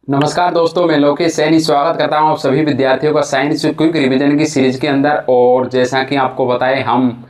नमस्कार दोस्तों, मैं लोकेश सैनी स्वागत करता हूं आप सभी विद्यार्थियों का साइंस क्विक रिवीजन की सीरीज के अंदर। और जैसा कि आपको बताएं, हम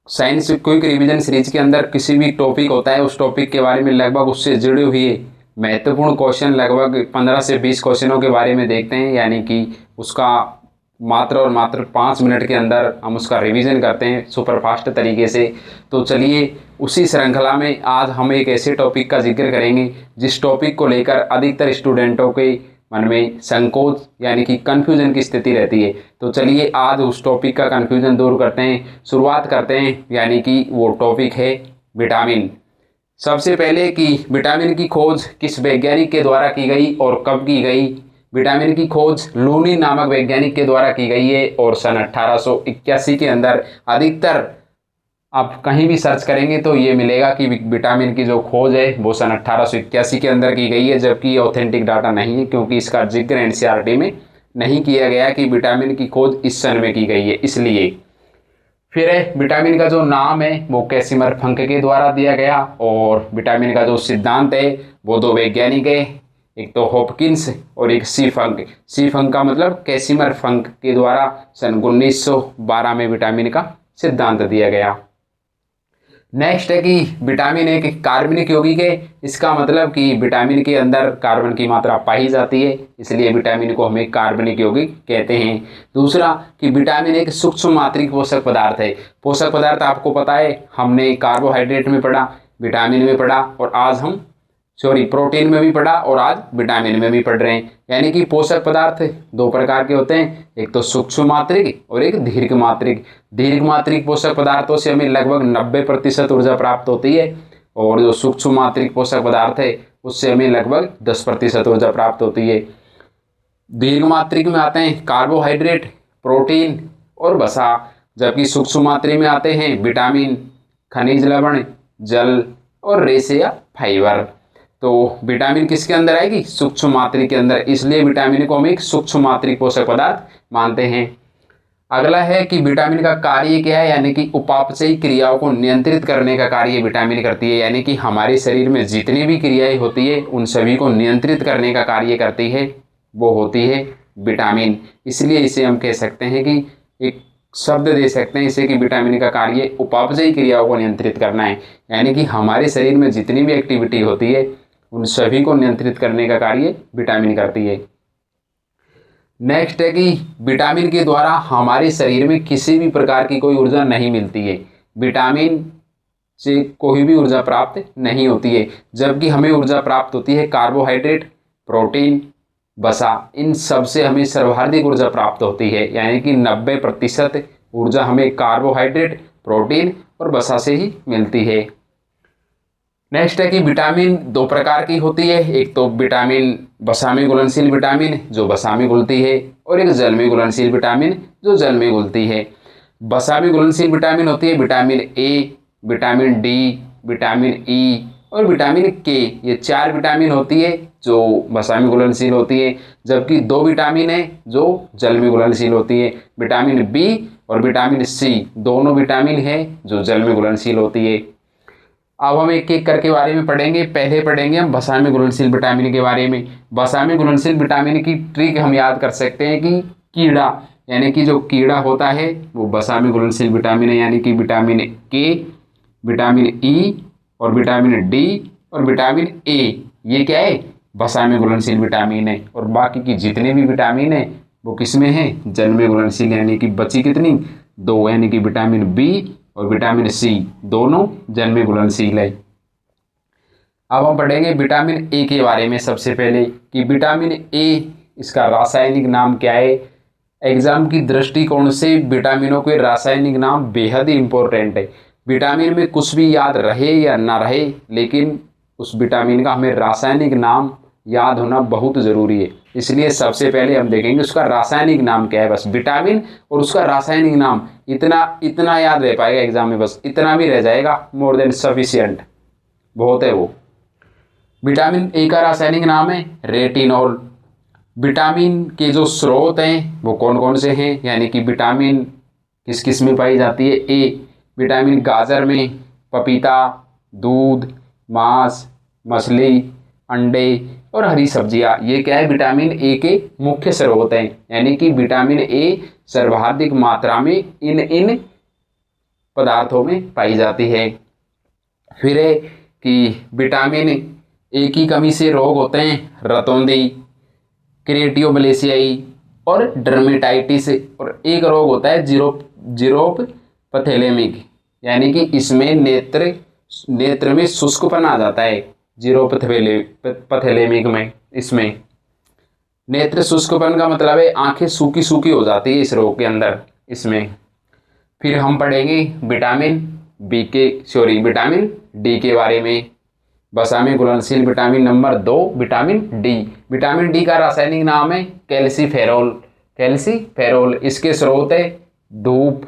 साइंस क्विक रिवीजन सीरीज के अंदर किसी भी टॉपिक होता है उस टॉपिक के बारे में लगभग उससे जुड़े हुए महत्वपूर्ण क्वेश्चन लगभग 15 से 20 क्वेश्चनों के बारे में देखते हैं। यानी कि उसका मात्र और मात्र 5 मिनट के अंदर हम उसका रिवीजन करते हैं सुपरफास्ट तरीके से। तो चलिए, उसी श्रृंखला में आज हम एक ऐसे टॉपिक का जिक्र करेंगे जिस टॉपिक को लेकर अधिकतर स्टूडेंटों के मन में संकोच यानी कि कन्फ्यूजन की स्थिति रहती है। तो चलिए, आज उस टॉपिक का कन्फ्यूजन दूर करते हैं, शुरुआत करते हैं। यानी कि वो टॉपिक है विटामिन। सबसे पहले कि विटामिन की खोज किस वैज्ञानिक के द्वारा की गई और कब की गई। विटामिन की खोज लूनी नामक वैज्ञानिक के द्वारा की गई है और सन 1881 के अंदर। अधिकतर आप कहीं भी सर्च करेंगे तो ये मिलेगा कि विटामिन की जो खोज है वो सन 1881 के अंदर की गई है, जबकि ऑथेंटिक डाटा नहीं है क्योंकि इसका जिक्र एनसीईआरटी में नहीं किया गया कि विटामिन की खोज इस सन में की गई है। इसलिए फिर विटामिन का जो नाम है वो कैसिमर फंक के द्वारा दिया गया। और विटामिन का जो सिद्धांत है वो दो वैज्ञानिक है, एक तो हॉपकिंस और एक सी फंक। सी फंक का मतलब कैसिमर फंक के द्वारा सन 1912 में विटामिन का सिद्धांत दिया गया। नेक्स्ट है कि विटामिन एक कार्बनिक यौगिक है। इसका मतलब कि विटामिन के अंदर कार्बन की मात्रा पाई जाती है, इसलिए विटामिन को हमें कार्बनिक यौगिक कहते हैं। दूसरा कि विटामिन एक सूक्ष्म मात्रिक पोषक पदार्थ है। पोषक पदार्थ आपको पता है, हमने कार्बोहाइड्रेट में पढ़ा, विटामिन में पढ़ा और आज हम प्रोटीन में भी पढ़ा और आज विटामिन में भी पढ़ रहे हैं। यानी कि पोषक पदार्थ दो प्रकार के होते हैं, एक तो सूक्ष्म मात्रिक और एक दीर्घ मात्रिक। दीर्घ मात्रिक पोषक पदार्थों से हमें लगभग 90% ऊर्जा प्राप्त होती है और जो सूक्ष्म मात्रिक पोषक पदार्थ है उससे हमें लगभग 10% ऊर्जा प्राप्त होती है। दीर्घ मात्रिक में आते हैं कार्बोहाइड्रेट, प्रोटीन और वसा, जबकि सूक्ष्म मात्रिक में आते हैं विटामिन, खनिज लवण, जल और रेशे या फाइबर। तो विटामिन किसके अंदर आएगी? सूक्ष्म मात्रिक के अंदर, इसलिए विटामिन को हम एक सूक्ष्म मात्रिक पोषक पदार्थ मानते हैं। अगला है कि विटामिन का कार्य क्या है, यानी कि उपापचयी क्रियाओं को नियंत्रित करने का कार्य विटामिन करती है। यानी कि हमारे शरीर में जितनी भी क्रियाएं होती है उन सभी को नियंत्रित करने का कार्य करती है, वो होती है विटामिन। इसलिए इसे हम कह सकते हैं कि एक शब्द दे सकते हैं इसे कि विटामिन का कार्य उपापचयी क्रियाओं को नियंत्रित करना है। यानी कि हमारे शरीर में जितनी भी एक्टिविटी होती है उन सभी को नियंत्रित करने का कार्य विटामिन करती है। नेक्स्ट है कि विटामिन के द्वारा हमारे शरीर में किसी भी प्रकार की कोई ऊर्जा नहीं मिलती है। विटामिन से कोई भी ऊर्जा प्राप्त नहीं होती है, जबकि हमें ऊर्जा प्राप्त होती है कार्बोहाइड्रेट, प्रोटीन, वसा, इन सब से हमें सर्वाधिक ऊर्जा प्राप्त होती है। यानी कि 90% ऊर्जा हमें कार्बोहाइड्रेट, प्रोटीन और वसा से ही मिलती है। नेक्स्ट है कि विटामिन दो प्रकार की होती है, एक तो विटामिन वसा में घुलनशील विटामिन जो वसा में घुलती है और एक जल में घुलनशील विटामिन जो जल में घुलती है। वसा में घुलनशील विटामिन होती है vitamin A, vitamin D, vitamin E और विटामिन के। ये 4 विटामिन होती है जो वसा में घुलनशील होती है, जबकि 2 विटामिन है जो जल में घुलनशील होती है। विटामिन बी और विटामिन सी दोनों विटामिन है जो जल में घुलनशील होती है। अब हम एक एक करके बारे में पढ़ेंगे। पहले पढ़ेंगे हम वसा में घुलनशील विटामिन के बारे में। वसा में घुलनशील विटामिन की ट्रिक हम याद कर सकते हैं कि कीड़ा, यानी कि जो कीड़ा होता है वो वसा में घुलनशील विटामिन है। यानी कि विटामिन के, विटामिन ई और विटामिन डी और विटामिन ए, ये क्या है? वसा में घुलनशील विटामिन है। और बाकी की जितने भी विटामिन है वो किस में है? जल में घुलनशील। यानी कि बची कितनी? 2, यानी कि विटामिन बी और विटामिन सी दोनों जल में घुलनशील है। अब हम पढ़ेंगे विटामिन ए के बारे में। सबसे पहले कि विटामिन ए, इसका रासायनिक नाम क्या है? एग्जाम की दृष्टिकोण से विटामिनों के रासायनिक नाम बेहद ही इंपॉर्टेंट है। विटामिन में कुछ भी याद रहे या ना रहे, लेकिन उस विटामिन का हमें रासायनिक नाम याद होना बहुत ज़रूरी है। इसलिए सबसे पहले हम देखेंगे उसका रासायनिक नाम क्या है। बस विटामिन और उसका रासायनिक नाम इतना याद रह पाएगा एग्जाम में, बस इतना भी रह जाएगा, मोर देन सफिशिएंट, बहुत है वो। विटामिन ए का रासायनिक नाम है रेटिनॉल। विटामिन के जो स्रोत हैं वो कौन कौन से हैं, यानी कि विटामिन किस किस में पाई जाती है? ए विटामिन गाजर में, पपीता, दूध, मांस, मछली, अंडे, और हरी सब्जियां, ये क्या है, विटामिन ए के मुख्य स्रोत हैं। यानी कि विटामिन ए सर्वाधिक मात्रा में इन पदार्थों में पाई जाती है। फिर है कि विटामिन ए की कमी से रोग होते हैं रतौंधी, क्रिएटियोमलेशियाई और डर्मेटाइटिस, और एक रोग होता है जीरोप पथेलेमिक, यानी कि इसमें नेत्र में शुष्कपन आ जाता है। पथेलेमिक में इसमें नेत्र शुष्कपन का मतलब है आंखें सूखी सूखी हो जाती है इस रोग के अंदर इसमें। फिर हम पढ़ेंगे विटामिन डी के बारे में। वसा में घुलनशील vitamin number 2 vitamin D. Vitamin D का रासायनिक नाम है कैल्सीफेरोल। इसके स्रोत है धूप,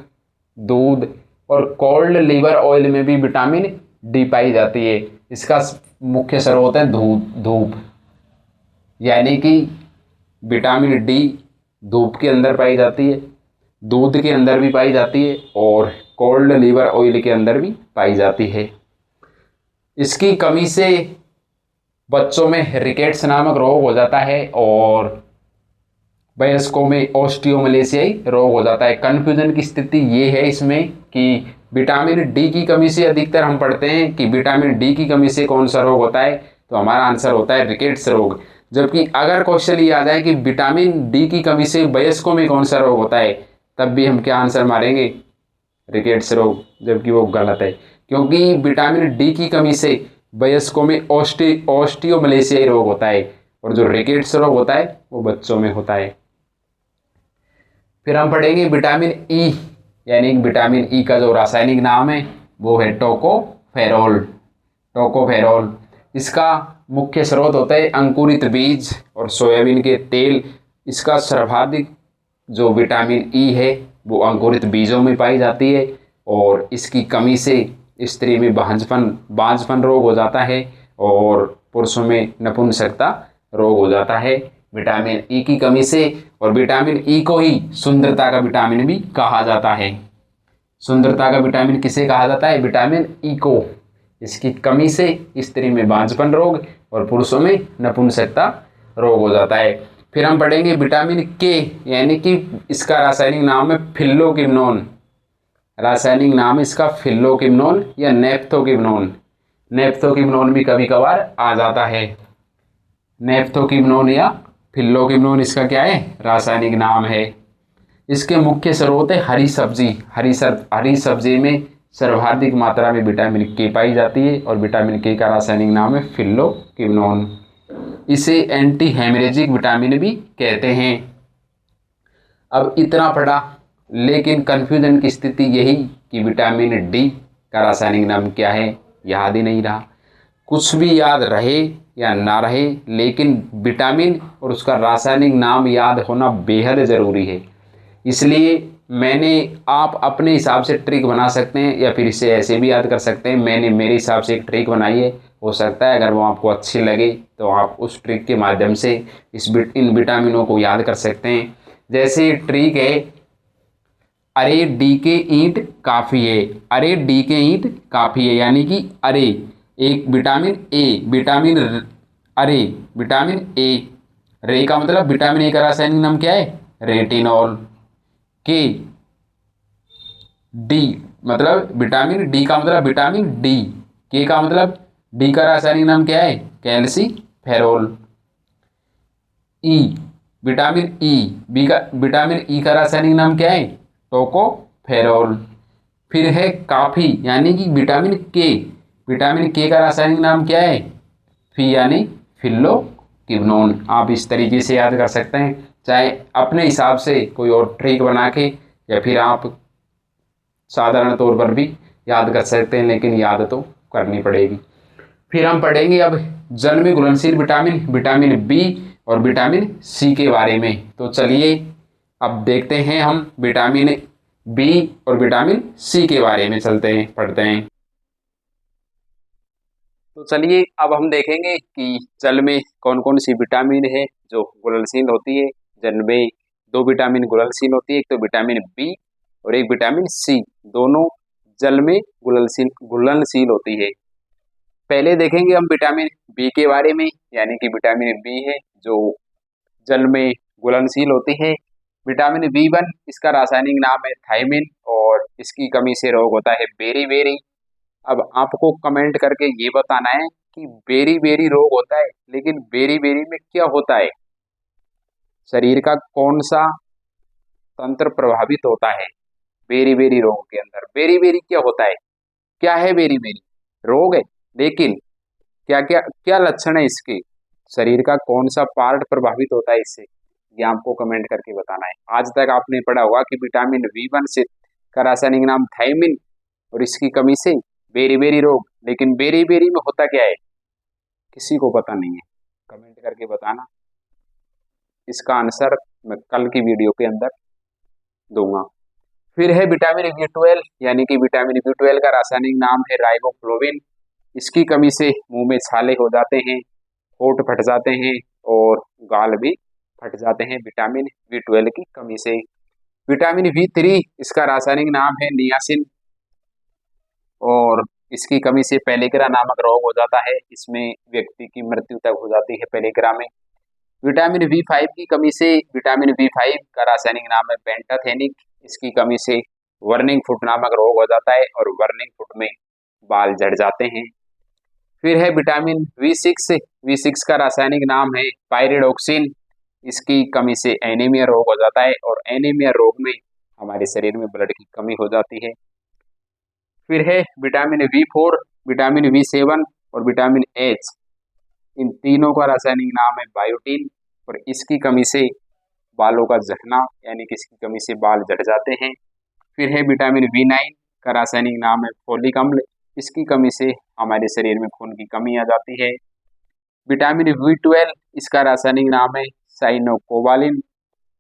दूध और कोल्ड लिवर ऑयल में भी विटामिन डी पाई जाती है। इसका मुख्य स्रोत है धूप, यानी कि विटामिन डी धूप के अंदर पाई जाती है, दूध के अंदर भी पाई जाती है और कोल्ड लिवर ऑयल के अंदर भी पाई जाती है। इसकी कमी से बच्चों में रिकेट्स नामक रोग हो जाता है और वयस्कों में ऑस्टियोमलेशियाई रोग हो जाता है। कन्फ्यूजन की स्थिति ये है इसमें कि विटामिन डी की कमी से अधिकतर हम पढ़ते हैं कि विटामिन डी की कमी से कौन सा रोग होता है, तो हमारा आंसर होता है रिकेट्स रोग। जबकि अगर क्वेश्चन ये आ जाए कि विटामिन डी की कमी से वयस्कों में कौन सा रोग होता है, तब भी हम क्या आंसर मारेंगे, रिकेट्स रोग, जबकि वो गलत है, क्योंकि विटामिन डी की कमी से वयस्कों में ऑस्टियोमलेशियाई रोग होता है और जो रिकेट्स रोग होता है वो बच्चों में होता है। फिर हम पढ़ेंगे विटामिन ई, यानी विटामिन ई का जो रासायनिक नाम है वो है टोकोफेरोल। इसका मुख्य स्रोत होता है अंकुरित बीज और सोयाबीन के तेल। इसका सर्वाधिक जो विटामिन ई है वो अंकुरित बीजों में पाई जाती है और इसकी कमी से स्त्री में बांझपन रोग हो जाता है और पुरुषों में नपुंसकता रोग हो जाता है विटामिन ई की कमी से। और विटामिन ई को ही सुंदरता का विटामिन भी कहा जाता है। सुंदरता का विटामिन किसे कहा जाता है, विटामिन ई को। इसकी कमी से स्त्री में बांझपन रोग और पुरुषों में नपुंसकता रोग हो जाता है। फिर हम पढ़ेंगे विटामिन के, यानी कि इसका रासायनिक नाम है फिल्लोक्विनोन। रासायनिक नाम इसका फिल्लोक्विनोन या नेप्थोक्विनोन भी कभी कभार आ जाता है। नेप्थोक्विनोन या फिल्लोक्विनोन इसका क्या है, रासायनिक नाम है। इसके मुख्य स्रोत है हरी सब्जी में सर्वाधिक मात्रा में विटामिन के पाई जाती है और विटामिन के का रासायनिक नाम है फिल्लोक्विनोन। इसे एंटी हेमरेजिक विटामिन भी कहते हैं। अब इतना पढ़ा, लेकिन कन्फ्यूजन की स्थिति यही कि विटामिन डी का रासायनिक नाम क्या है, याद ही नहीं रहा। कुछ भी याद रहे या ना रहे, लेकिन विटामिन और उसका रासायनिक नाम याद होना बेहद ज़रूरी है। इसलिए आप अपने हिसाब से ट्रिक बना सकते हैं या फिर इसे ऐसे भी याद कर सकते हैं। मैंने मेरे हिसाब से एक ट्रिक बनाई है, हो सकता है अगर वो आपको अच्छी लगे तो आप उस ट्रिक के माध्यम से इन विटामिनों को याद कर सकते हैं। जैसे ट्रिक है, अरे डी के ईंट काफ़ी है। अरे डी के ईंट काफ़ी है, यानी कि अरे एक विटामिन ए, विटामिन ए, रे का मतलब विटामिन ए का रासायनिक नाम क्या है, रेटिनॉल। के डी मतलब विटामिन डी का मतलब विटामिन डी। के का मतलब डी का रासायनिक नाम क्या है, calciferol. E vitamin vitamin E का रासायनिक नाम क्या है, टोकोफेरोल। फिर है काफ़ी, यानी कि विटामिन के का रासायनिक नाम क्या है, यानी फिल्लोक्विनोन। आप इस तरीके से याद कर सकते हैं, चाहे अपने हिसाब से कोई और ट्रिक बना के या फिर आप साधारण तौर पर भी याद कर सकते हैं, लेकिन याद तो करनी पड़ेगी। फिर हम पढ़ेंगे अब जल में घुलनशील विटामिन बी और विटामिन सी के बारे में। तो चलिए अब देखते हैं हम विटामिन बी और विटामिन सी के बारे में पढ़ते हैं। तो चलिए अब हम देखेंगे कि जल में कौन कौन सी विटामिन है जो घुलनशील होती है। जल में 2 विटामिन घुलनशील होती है, एक तो विटामिन बी और एक विटामिन सी, दोनों जल में घुलनशील होती है। पहले देखेंगे हम विटामिन बी के बारे में, यानी कि विटामिन बी है जो जल में घुलनशील होती है। विटामिन बी वन, इसका रासायनिक नाम है थायमिन, और इसकी कमी से रोग होता है बेरी बेरी। अब आपको कमेंट करके ये बताना है कि बेरी बेरी रोग होता है, लेकिन बेरी बेरी में क्या होता है, शरीर का कौन सा तंत्र प्रभावित होता है बेरी बेरी रोग के अंदर। बेरी बेरी क्या होता है, क्या है बेरी बेरी, रोग है, लेकिन क्या क्या क्या लक्षण है इसके, शरीर का कौन सा पार्ट प्रभावित होता है इससे, ये आपको कमेंट करके बताना है। आज तक आपने पढ़ा होगा कि विटामिन बी वन से का रासायनिक नाम थायमिन, और इसकी कमी से बेरी बेरी रोग, लेकिन बेरी बेरी में होता क्या है किसी को पता नहीं है, कमेंट करके बताना। इसका आंसर मैं कल की वीडियो के अंदर दूंगा। फिर है विटामिन बी ट्वेल्व, यानी कि विटामिन बी ट्वेल्व का रासायनिक नाम है राइबोफ्लोविन। इसकी कमी से मुंह में छाले हो जाते हैं, होंठ फट जाते हैं, और गाल भी फट जाते हैं विटामिन बी ट्वेल्व की कमी से। विटामिन बी थ्री, इसका रासायनिक नाम है नियासिन, और इसकी कमी से पेलिग्रा नामक रोग हो जाता है, इसमें व्यक्ति की मृत्यु तक हो जाती है पेलिग्रा में। विटामिन बी फाइव की कमी से, विटामिन बी फाइव का रासायनिक नाम है पेंटाथेनिक, इसकी कमी से वर्निंग फुट नामक रोग हो जाता है, और वर्निंग फुट में बाल झड़ जाते हैं। फिर है vitamin B six, B six का रासायनिक नाम है पायरिडोक्सिन, इसकी कमी से एनीमिया रोग हो जाता है, और एनीमिया रोग में हमारे शरीर में ब्लड की कमी हो जाती है। फिर है vitamin B four, vitamin B seven और विटामिन एच, इन तीनों का रासायनिक नाम है बायोटीन, और इसकी कमी से बालों का झड़ना, यानी कि इसकी कमी से बाल झड़ जाते हैं। फिर है विटामिन बी नाइन का रासायनिक नाम है फोलिक अम्ल, इसकी कमी से हमारे शरीर में खून की कमी आ जाती है। विटामिन बी ट्वेल्व, इसका रासायनिक नाम है साइनोकोबालिन,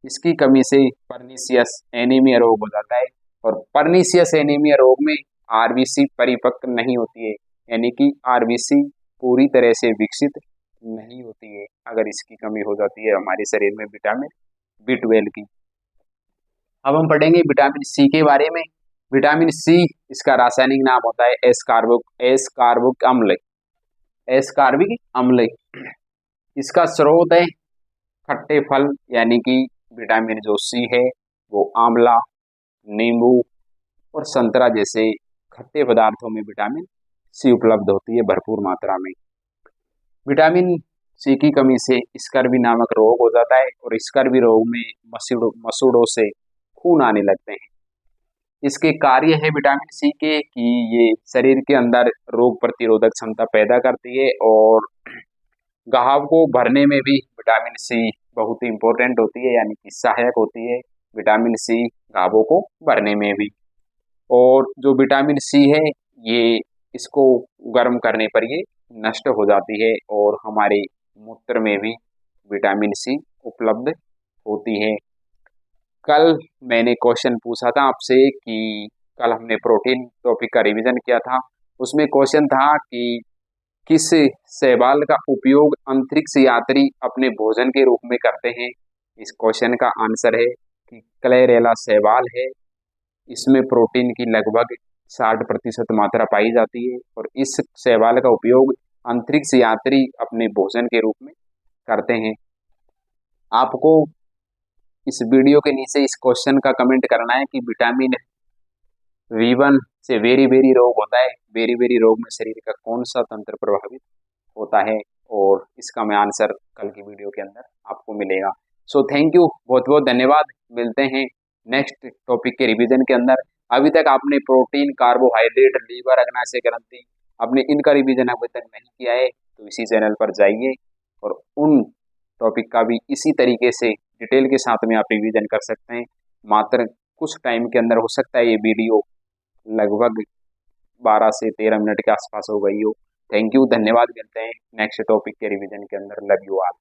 इसकी कमी से परनीसियस एनीमिया रोग हो जाता है, और परनीसियस एनीमिया रोग में आरबीसी परिपक्व नहीं होती है, यानी कि आरबीसी पूरी तरह से विकसित नहीं होती है अगर इसकी कमी हो जाती है हमारे शरीर में विटामिन बी ट्वेल्व की। अब हम पढ़ेंगे विटामिन सी के बारे में। विटामिन सी, इसका रासायनिक नाम होता है एस कार्बोक अम्ल, एस कार्बिक अम्ल। इसका स्रोत है खट्टे फल, यानी कि विटामिन जो सी है वो आंवला, नींबू और संतरा जैसे खट्टे पदार्थों में विटामिन सी उपलब्ध होती है भरपूर मात्रा में। विटामिन सी की कमी से स्कर्वी नामक रोग हो जाता है, और स्कर्वी रोग में मसूड़ों से खून आने लगते हैं। इसके कार्य है विटामिन सी के कि ये शरीर के अंदर रोग प्रतिरोधक क्षमता पैदा करती है, और घाव को भरने में भी विटामिन सी बहुत ही इंपॉर्टेंट होती है, यानी कि सहायक होती है विटामिन सी घावों को भरने में भी। और जो विटामिन सी है ये, इसको गर्म करने पर ये नष्ट हो जाती है, और हमारे मूत्र में भी विटामिन सी उपलब्ध होती है। कल मैंने क्वेश्चन पूछा था आपसे कि कल हमने प्रोटीन टॉपिक का रिवीजन किया था, उसमें क्वेश्चन था कि किस शैवाल का उपयोग अंतरिक्ष यात्री अपने भोजन के रूप में करते हैं। इस क्वेश्चन का आंसर है कि क्लेरेला शैवाल है, इसमें प्रोटीन की लगभग 60% मात्रा पाई जाती है, और इस शैवाल का उपयोग अंतरिक्ष यात्री अपने भोजन के रूप में करते हैं। आपको इस वीडियो के नीचे इस क्वेश्चन का कमेंट करना है कि विटामिन बी वन से वेरी वेरी रोग होता है, वेरी वेरी रोग में शरीर का कौन सा तंत्र प्रभावित होता है, और इसका मैं आंसर कल की वीडियो के अंदर आपको मिलेगा। सो थैंक यू, बहुत बहुत धन्यवाद। मिलते हैं नेक्स्ट टॉपिक के रिवीजन के अंदर। अभी तक आपने प्रोटीन, कार्बोहाइड्रेट, लीवर, अग्नाशय ग्रंथि, आपने इनका रिवीजन अभी तक नहीं किया है तो इसी चैनल पर जाइए, और उन टॉपिक का भी इसी तरीके से डिटेल के साथ में आप रिवीजन कर सकते हैं। मात्र कुछ टाइम के अंदर हो सकता है ये वीडियो लगभग 12 से 13 मिनट के आसपास हो गई हो। थैंक यू, धन्यवाद। मिलते हैं नेक्स्ट टॉपिक के रिवीजन के अंदर। Love you all.